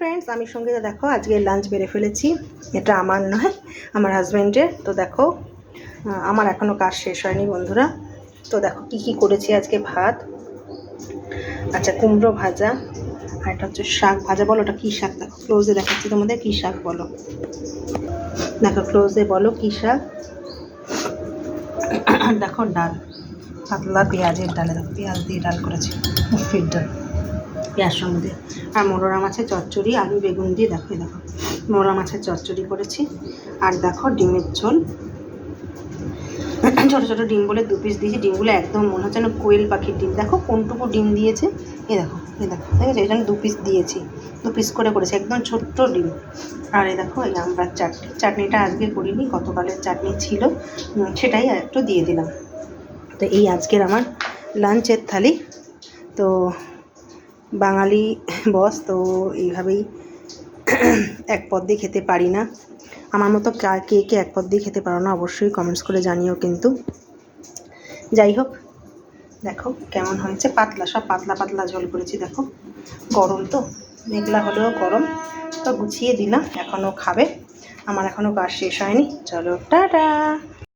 Friends, আমি সঙ্গীতা। দেখো আজকে লাঞ্চ বেড়ে ফেলেছি। এটা আমার নয়, আমার হাজব্যান্ডের। তো দেখো আমার এখনও কাজ শেষ হয়নি বন্ধুরা। তো দেখো কি কি করেছি আজকে। ভাত, আচ্ছা কুমড়ো ভাজা, আর এটা হচ্ছে শাক ভাজা। বলো ওটা কী শাক? দেখো ক্লোজে দেখাচ্ছি তোমাদের কী শাক। বলো, দেখো ক্লোজে বলো কী শাক। আর দেখো ডাল, পাতলা পেঁয়াজের ডালে, দেখো পেঁয়াজ দিয়ে ডাল করেছি, মুখির ডাল পেঁয়াজ সঙ্গে দিয়ে। আর মোরলা মাছের চচ্চড়ি, আলু বেগুন দিয়ে। দেখো দেখো মোরলা মাছের চচ্চড়ি করেছি। আর দেখো ডিমের ঝোল, ছোটো ছোটো ডিম বলে 2 পিস দিয়েছি। ডিমগুলো একদম মনে হচ্ছে না কোয়েল পাখির ডিম। দেখো কোনটুকু ডিম দিয়েছে, এ দেখো দেখেছো, এই জন্য 2 পিস দিয়েছি। 2 পিস করে করেছি, একদম ছোট্ট ডিম। আর এই দেখো এই আমড়ার চাটনিটা আজকে করিনি, গতকালের চাটনি ছিল, সেটাই একটু দিয়ে দিলাম। তো এই আজকের আমার লাঞ্চের থালি। তো বাঙালি বস তো এইভাবেই এক পদ দিয়ে খেতে পারি না। আমার মতো কে কে এক পদ দিয়ে খেতে পারো না, অবশ্যই কমেন্টস করে জানিও কিন্তু। যাই হোক, দেখো কেমন হয়েছে। পাতলা, সব পাতলা পাতলা ঝোল করেছি। দেখো গরম তো, মেঘলা হলেও গরম। তো গুছিয়ে দিলাম, এখনও খাবে। আমার এখনও কাজ শেষ হয়নি। চলো টাটা।